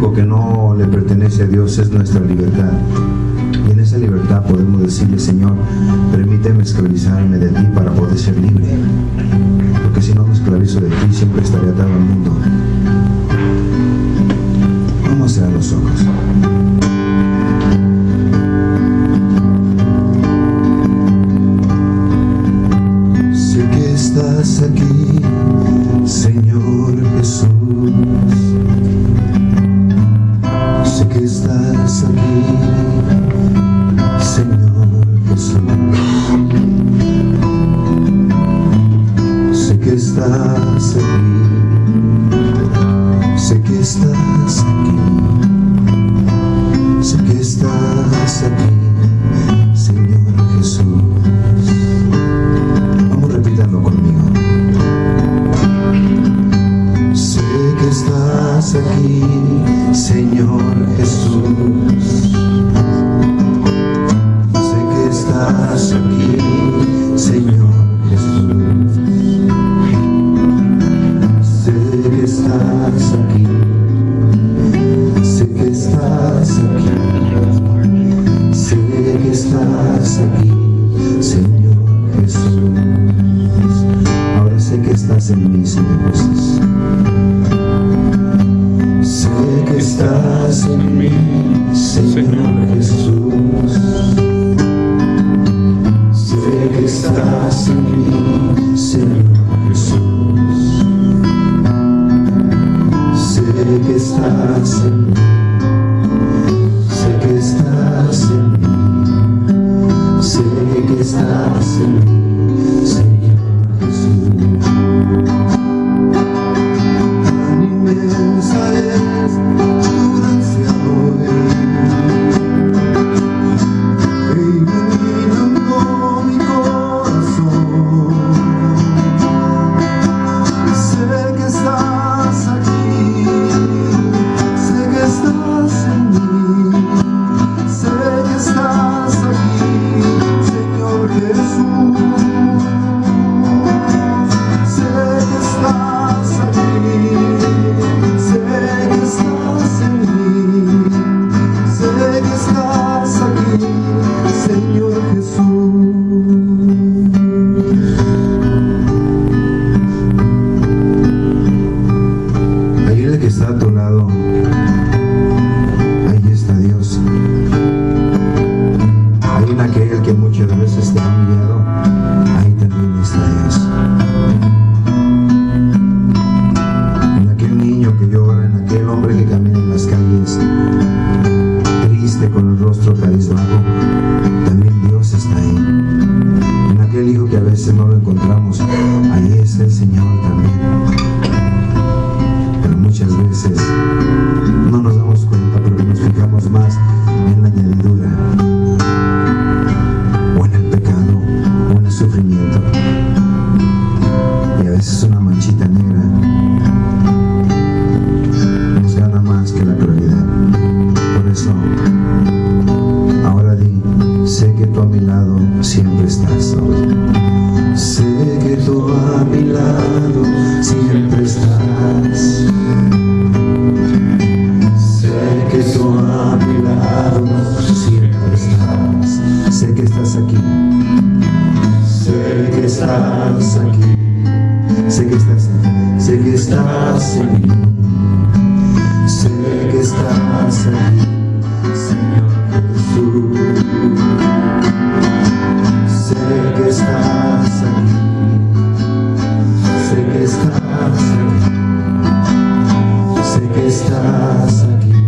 único que no le pertenece a Dios es nuestra libertad. Y en esa libertad podemos decirle: Señor, permíteme esclavizarme de ti para poder ser libre, porque si no me esclavizo de ti, siempre estaré atado al mundo. Vamos a cerrar los ojos. Sé que estás aquí, Señor Jesús. Sé que estás aquí, Señor Jesús. Sé que estás aquí. Sé que estás aquí. Sé que estás aquí, Señor Jesús. Vamos, repítanlo conmigo. Sé que estás aquí, Señor Jesús. Sé que estás aquí, Señor Jesús. Sé que estás aquí. Sé que estás aquí. Sé que estás aquí, Señor Jesús. Ahora sé que estás en mí, Señor Jesús. Sé que estás en mí, Señor Jesús. Sé que estás en mí, Señor Jesús. Sé que estás en mí. Sé que estás en mí. Sé que estás en mí, Señor Jesús. Tan inmensa es tu gracia hoy, iluminando mi corazón. Sé que estás aquí, sé que estás en mí, sé que estás aquí, Señor Jesús. Sé que estás aquí, sé que estás en mí, sé que estás aquí, Señor Jesús. Ahí el que está a tu lado, ahí está Dios. Ahí en aquel que muchas veces te ha humillado, ahí también está Dios. En aquel niño que llora, en aquel hombre que camina en las calles triste con el rostro cabizbajo, también Dios está ahí. En aquel hijo que a veces no lo encontramos, ahí está el Señor también. Pero muchas veces no nos damos cuenta porque nos fijamos más en la añadidura, o en el pecado, o en el sufrimiento, y a veces una manchita negra nos gana más que la claridad. Por eso ahora di: sé que tú a mi lado siempre estás. Sé que tú a mi lado siempre estás. Sé que tú a mi lado siempre estás. Sé que estás aquí. Sé que estás aquí. Sé que estás aquí. Sé que estás en mí. Sé que estás aquí, Señor Jesús. Sé que estás aquí. Sé que estás aquí. Sé que estás aquí,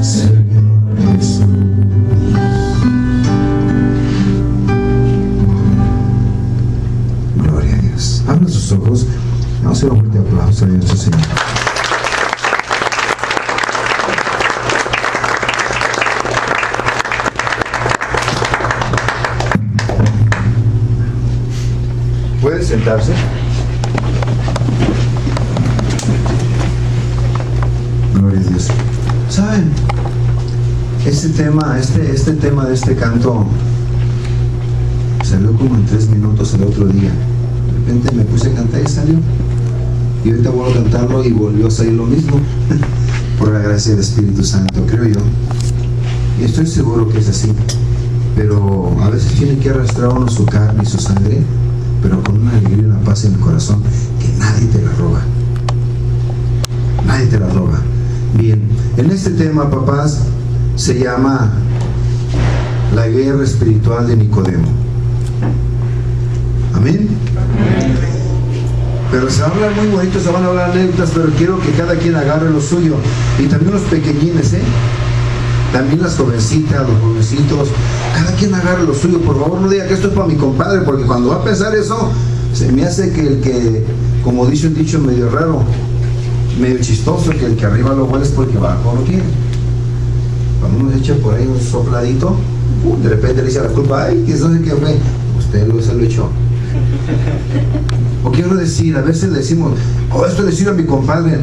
Señor Jesús. Gloria a Dios. Abra sus ojos. Vamos a hacer un fuerte aplauso a nuestro Señor. ¿Puede sentarse? Gloria a Dios. ¿Saben? Este tema de este canto salió como en 3 minutos el otro día. De repente me puse a cantar y salió. Y ahorita vuelvo a cantarlo y volvió a salir lo mismo. por la gracia del Espíritu Santo, creo yo. Y estoy seguro que es así. Pero a veces tiene que arrastrar uno su carne y su sangre, pero con una alegría y una paz en el corazón que nadie te la roba. Nadie te la roba. Bien, en este tema, papás, se llama la guerra espiritual de Nicodemo. Amén. Pero se va a hablar muy bonito, se van a hablar anécdotas, pero quiero que cada quien agarre lo suyo. Y también los pequeñines, también las jovencitas, los jovencitos, cada quien agarre lo suyo. Por favor, no diga que esto es para mi compadre, porque cuando va a pensar eso, se me hace que el que, como dice un dicho medio raro, medio chistoso, que el que arriba lo huele es porque abajo lo quiere. Cuando uno se echa por ahí un sopladito, de repente le echa la culpa, ay, que no sé qué fue, usted se lo echó. O quiero decir, a veces le decimos, oh, esto le sirve a mi compadre.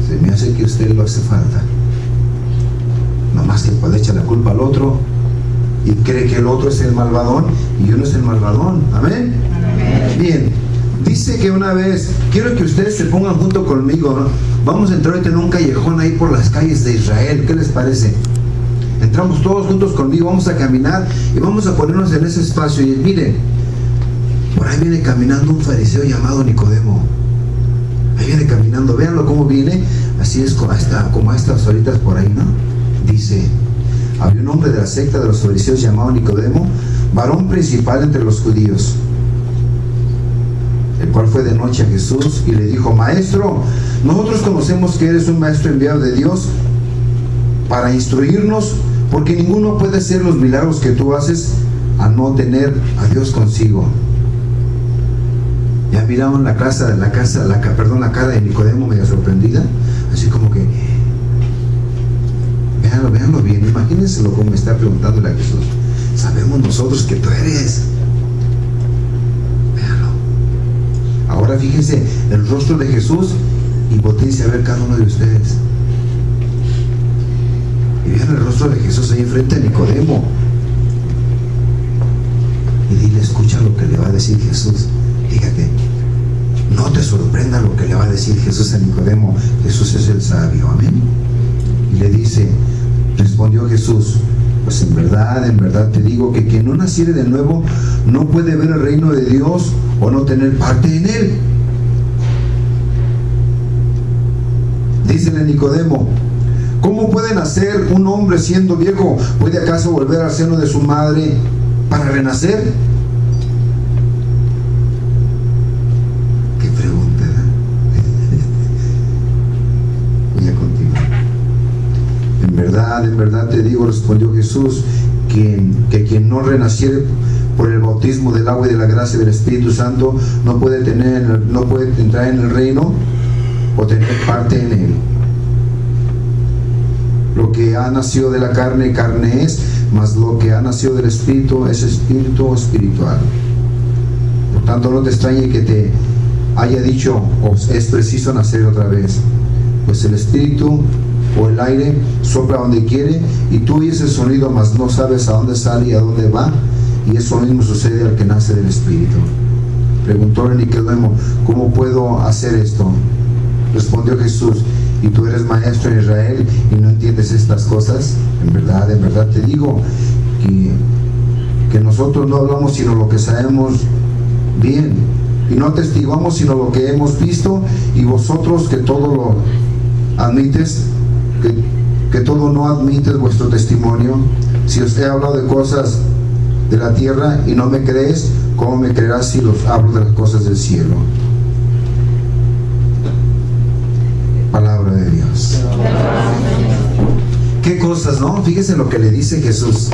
Se me hace que a usted lo hace falta. Nomás que puede echar la culpa al otro y cree que el otro es el malvadón y uno es el malvadón. Amén. Amén. Bien, dice que una vez, quiero que ustedes se pongan junto conmigo, ¿no? Vamos a entrar ahorita en un callejón ahí por las calles de Israel. ¿Qué les parece? Entramos todos juntos conmigo, vamos a caminar y vamos a ponernos en ese espacio. Y miren, por ahí viene caminando un fariseo llamado Nicodemo. Ahí viene caminando, véanlo cómo viene. Así es como a estas horitas por ahí, ¿no? Dice, había un hombre de la secta de los fariseos llamado Nicodemo, varón principal entre los judíos, el cual fue de noche a Jesús y le dijo, maestro, nosotros conocemos que eres un maestro enviado de Dios para instruirnos, porque ninguno puede hacer los milagros que tú haces a no tener a Dios consigo. Ya miraron la cara de Nicodemo medio sorprendida, así como que, véanlo bien, imagínenselo como está preguntándole a Jesús. Sabemos nosotros que tú eres. Véanlo. Ahora fíjense el rostro de Jesús y voltéense a ver cada uno de ustedes. Y vean el rostro de Jesús ahí enfrente a Nicodemo. Y dile, escucha lo que le va a decir Jesús. Fíjate, no te sorprenda lo que le va a decir Jesús a Nicodemo. Jesús es el sabio, amén. Y le dice, respondió Jesús, pues en verdad te digo que quien no naciere de nuevo no puede ver el reino de Dios o no tener parte en él. Dícele Nicodemo, ¿cómo puede nacer un hombre siendo viejo? ¿Puede acaso volver al seno de su madre para renacer? Qué pregunta, Voy a continuar. En verdad te digo, respondió Jesús, que quien no renaciere por el bautismo del agua y de la gracia del Espíritu Santo no puede entrar en el reino o tener parte en él. Lo que ha nacido de la carne, carne es, mas lo que ha nacido del Espíritu es espíritu espiritual. Por tanto, no te extrañe que te haya dicho, es preciso nacer otra vez, pues el Espíritu o el aire sopla donde quiere y tú oyes el sonido, mas no sabes a dónde sale y a dónde va, y eso mismo sucede al que nace del Espíritu. Preguntó Nicodemo, ¿cómo puedo hacer esto? Respondió Jesús, ¿y tú eres maestro en Israel y no entiendes estas cosas? En verdad te digo que nosotros no hablamos sino lo que sabemos bien, y no atestiguamos sino lo que hemos visto, y vosotros que todo lo admites, que todo no admites vuestro testimonio. Si os he hablado de cosas de la tierra y no me crees, ¿cómo me creerás si los hablo de las cosas del cielo? Palabra de Dios. ¿Qué cosas, no? Fíjense lo que le dice Jesús.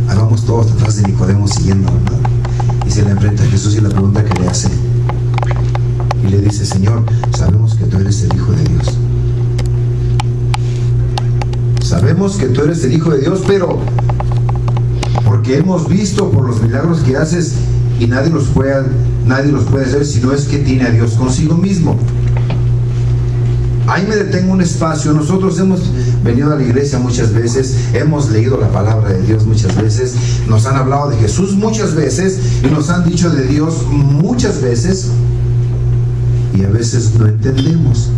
Ahí vamos todos detrás de Nicodemo siguiendo, ¿verdad? Y se le enfrenta a Jesús y la pregunta que le hace. Y le dice, Señor, sabemos que tú eres el Hijo de Dios. Sabemos que tú eres el Hijo de Dios, pero porque hemos visto por los milagros que haces y nadie los puede hacer si no es que tiene a Dios consigo mismo. Ahí me detengo un espacio. Nosotros hemos venido a la iglesia muchas veces, hemos leído la palabra de Dios muchas veces, nos han hablado de Jesús muchas veces y nos han dicho de Dios muchas veces, y a veces no entendemos.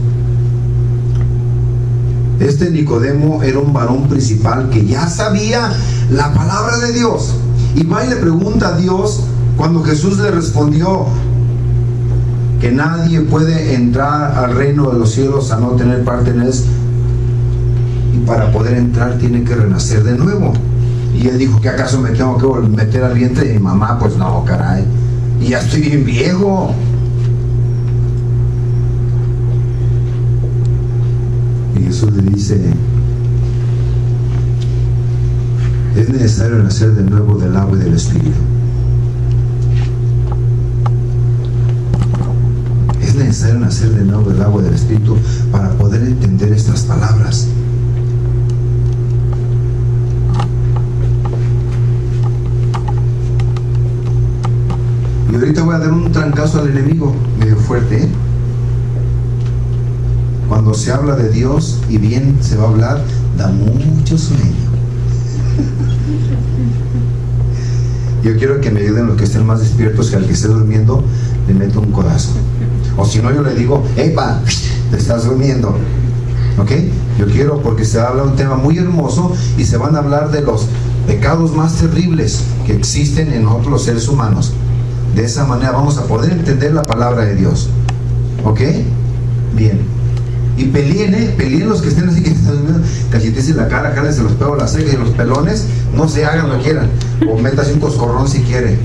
Este Nicodemo era un varón principal que ya sabía la palabra de Dios, y va y le pregunta a Dios cuando Jesús le respondió que nadie puede entrar al reino de los cielos a no tener parte en él, y para poder entrar tiene que renacer de nuevo. Y él dijo: ¿que acaso me tengo que meter al vientre de mi mamá? Pues no, caray, y ya estoy bien viejo. Y Jesús le dice: es necesario nacer de nuevo del agua y del Espíritu. Es necesario nacer de nuevo del agua y del Espíritu para poder entender estas palabras. Y ahorita voy a dar un trancazo al enemigo medio fuerte, ¿eh? Cuando se habla de Dios y bien se va a hablar, da mucho sueño. Yo quiero que me ayuden los que estén más despiertos, que al que esté durmiendo le meto un codazo. O si no, yo le digo: ¡epa! Te estás durmiendo. ¿Ok? Yo quiero, porque se habla un tema muy hermoso y se van a hablar de los pecados más terribles que existen en nosotros los seres humanos. De esa manera vamos a poder entender la palabra de Dios. ¿Ok? Bien. Y peleen los que estén así, que están cachetes la cara, jálense los pelos, las cejas y los pelones. No se hagan lo que quieran, o métase un coscorrón si quiere,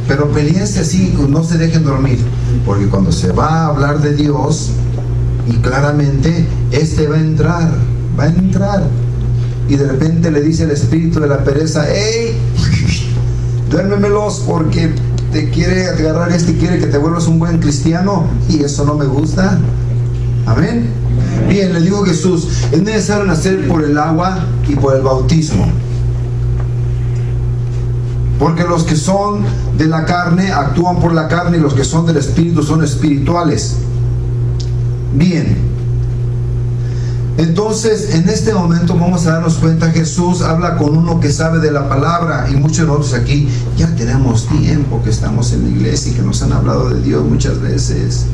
pero peleense así, no se dejen dormir, porque cuando se va a hablar de Dios, y claramente va a entrar, y de repente le dice el espíritu de la pereza: ¡hey! Duérmemelos, porque te quiere agarrar y quiere que te vuelvas un buen cristiano, y eso no me gusta. Amén. Bien, le dijo Jesús: es necesario nacer por el agua y por el bautismo, porque los que son de la carne actúan por la carne, y los que son del Espíritu son espirituales. Bien, entonces en este momento vamos a darnos cuenta: Jesús habla con uno que sabe de la palabra, y muchos de nosotros aquí ya tenemos tiempo que estamos en la iglesia y que nos han hablado de Dios muchas veces,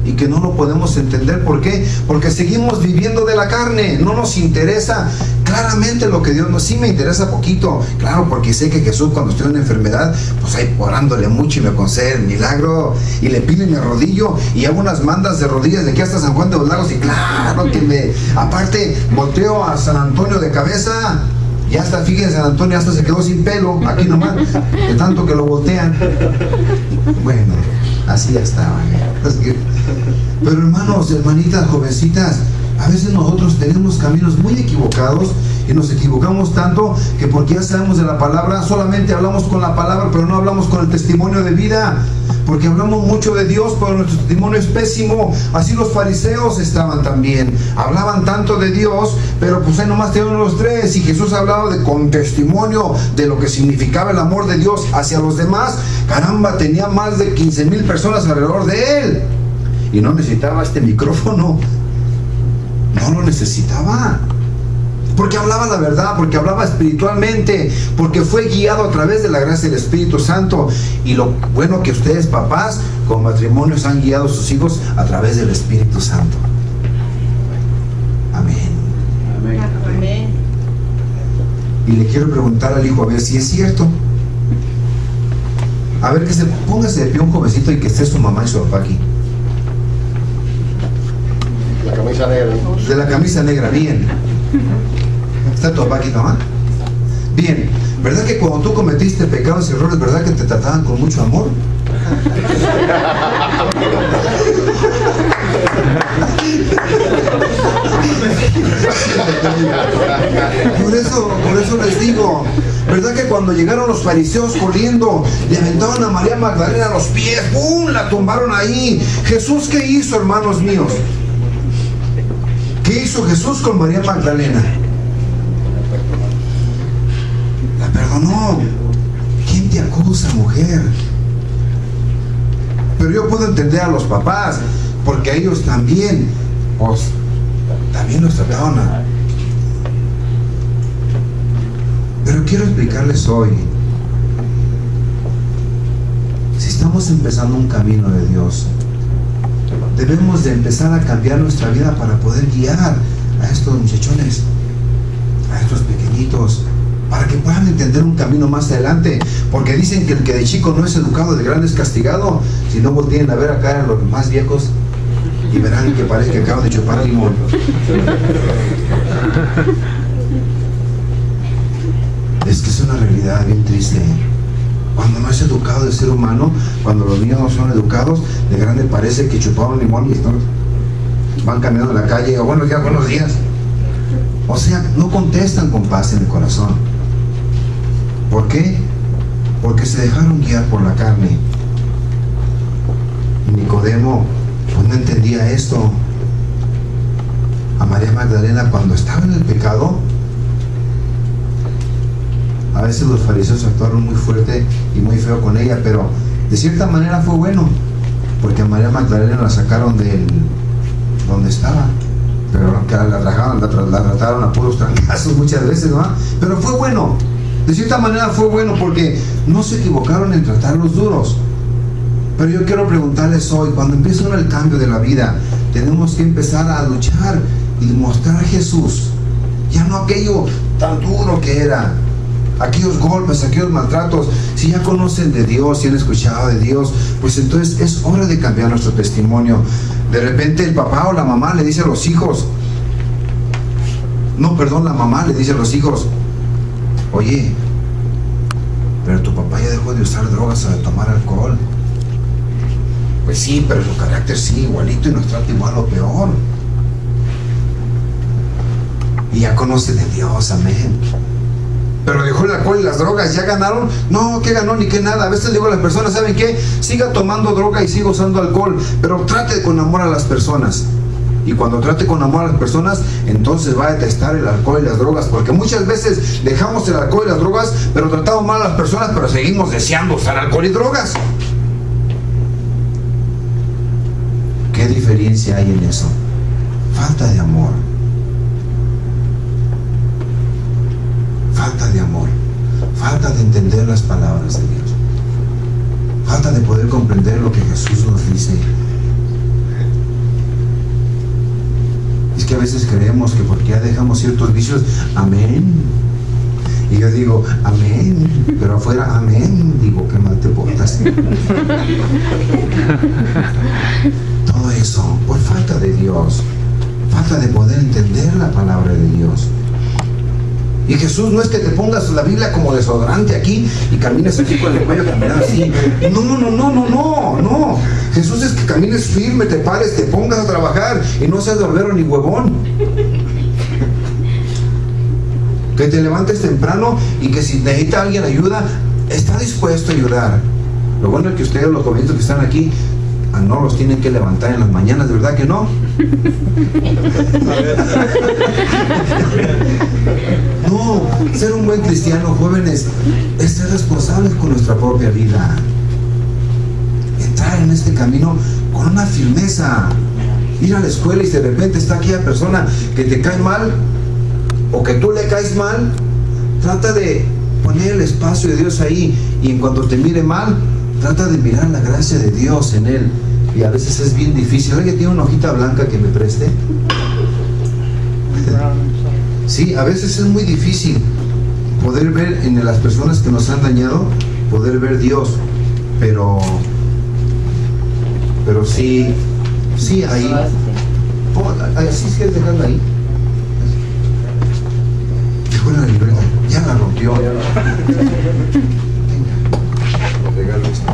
y que no lo podemos entender. ¿Por qué? Porque seguimos viviendo de la carne. No nos interesa claramente lo que Dios nos... Sí me interesa poquito, claro, porque sé que Jesús, cuando estoy en una enfermedad, pues ahí orándole mucho y me concede el milagro, y le pido y me arrodillo y hago unas mandas de rodillas de aquí hasta San Juan de los Lagos, y claro que aparte volteo a San Antonio de cabeza. Ya hasta, fíjense, San Antonio hasta se quedó sin pelo, aquí nomás, de tanto que lo voltean. Bueno, así ya estaba. Pero hermanos, hermanitas, jovencitas, a veces nosotros tenemos caminos muy equivocados, y nos equivocamos tanto que, porque ya sabemos de la palabra, solamente hablamos con la palabra, pero no hablamos con el testimonio de vida, porque hablamos mucho de Dios, pero nuestro testimonio es pésimo. Así los fariseos estaban también, hablaban tanto de Dios, pero pues ahí nomás tenían los tres, y Jesús hablaba con testimonio de lo que significaba el amor de Dios hacia los demás. Caramba, tenía más de 15,000 personas alrededor de él, y no necesitaba este micrófono, no lo necesitaba, porque hablaba la verdad, porque hablaba espiritualmente, porque fue guiado a través de la gracia del Espíritu Santo. Y lo bueno que ustedes, papás, con matrimonios, han guiado a sus hijos a través del Espíritu Santo. Amén. Amén. Amén. Y le quiero preguntar al hijo, a ver si es cierto. A ver, que se póngase de pie un jovencito, y que esté su mamá y su papá aquí. La camisa negra. De la camisa negra, bien. ¿Está tu papá aquí, mamá? Bien. ¿Verdad que cuando tú cometiste pecados y errores, verdad que te trataban con mucho amor? Por eso les digo, ¿verdad que cuando llegaron los fariseos corriendo, le aventaron a María Magdalena a los pies, ¡pum!, la tumbaron ahí? Jesús, ¿qué hizo, hermanos míos? ¿Qué hizo Jesús con María Magdalena? La perdonó. ¿Quién te acusa, mujer? Pero yo puedo entender a los papás, porque ellos también, pues, también los trataron a... Pero quiero explicarles hoy, si estamos empezando un camino de Dios, debemos de empezar a cambiar nuestra vida para poder guiar a estos muchachones, a estos pequeñitos, para que puedan entender un camino más adelante, porque dicen que el que de chico no es educado, de grande es castigado. Si no, volteen a ver acá a los más viejos y verán que parece que acaban de chupar limón. Es que es una realidad bien triste. Cuando no es educado el ser humano, cuando los niños no son educados, de grande parece que chuparon limón y van caminando en la calle, o buenos días, buenos días. O sea, no contestan con paz en el corazón. ¿Por qué? Porque se dejaron guiar por la carne. Nicodemo pues no entendía esto. A María Magdalena, cuando estaba en el pecado, a veces los fariseos actuaron muy fuerte y muy feo con ella, pero de cierta manera fue bueno, porque a María Magdalena la sacaron de donde estaba, pero la trataron a puros trancazos muchas veces, ¿no? Pero fue bueno, de cierta manera fue bueno, porque no se equivocaron en tratarlos duros. Pero yo quiero preguntarles hoy, cuando empieza el cambio de la vida, tenemos que empezar a luchar y mostrar a Jesús, ya no aquello tan duro que era, aquellos golpes, aquellos maltratos. Si ya conocen de Dios, si han escuchado de Dios, pues entonces es hora de cambiar nuestro testimonio. De repente el papá o la mamá le dice a los hijos, la mamá le dice a los hijos, oye, pero tu papá ya dejó de usar drogas, de tomar alcohol. Pues sí, pero su carácter sí, igualito, y nos trata igual o peor. Y ya conoce de Dios, amén. Pero dejó el alcohol y las drogas, ¿ya ganaron? No, ¿qué ganó ni qué nada? A veces digo a las personas, ¿saben qué? Siga tomando droga y siga usando alcohol, pero trate con amor a las personas. Y cuando trate con amor a las personas, entonces va a detestar el alcohol y las drogas, porque muchas veces dejamos el alcohol y las drogas, pero tratamos mal a las personas, pero seguimos deseando usar alcohol y drogas. ¿Qué diferencia hay en eso? Falta de amor. Falta de amor, falta de entender las palabras de Dios, falta de poder comprender lo que Jesús nos dice. Es que a veces creemos que porque ya dejamos ciertos vicios, amén, y yo digo amén, pero afuera amén, digo, qué mal te portas. Todo eso por falta de Dios, falta de poder entender la palabra de Dios. Y Jesús no es que te pongas la Biblia como desodorante aquí y camines así con el cuello caminando así. No. Jesús es que camines firme, te pares, te pongas a trabajar y no seas barbero ni huevón. Que te levantes temprano y que si necesita alguien ayuda, está dispuesto a ayudar. Lo bueno es que ustedes, los jovencitos que están aquí, no los tienen que levantar en las mañanas, ¿de verdad que no? No, ser un buen cristiano, jóvenes, es ser responsables con nuestra propia vida. Entrar en este camino con una firmeza. Ir a la escuela y si de repente está aquella persona que te cae mal, o que tú le caes mal, trata de poner el espacio de Dios ahí, y en cuanto te mire mal, trata de mirar la gracia de Dios en él. Y a veces es bien difícil. ¿Alguien tiene una hojita blanca que me preste? Sí, a veces es muy difícil poder ver en las personas que nos han dañado, poder ver Dios. Pero sí ahí. Así es que dejarla ahí. Dejó la libreta, ya la rompió. Regalo esto.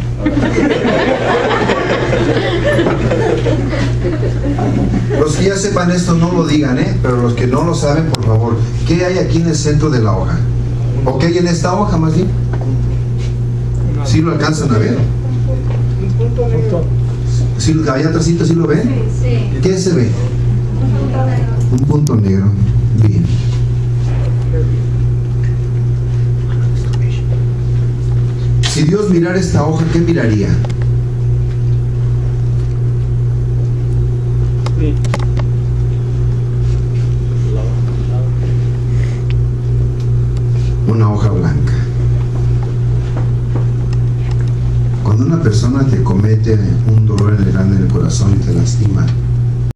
Los que ya sepan esto no lo digan, pero los que no lo saben, por favor, ¿qué hay aquí en el centro de la hoja? ¿O qué hay en esta hoja más bien? ¿Sí lo alcanzan a ver? ¿Sí, allá atrásito sí lo ven? Sí. ¿Qué se ve? Un punto negro. Bien. Si Dios mirara esta hoja, ¿qué miraría? Una hoja blanca. Cuando una persona te comete un dolor grande en el corazón y te lastima,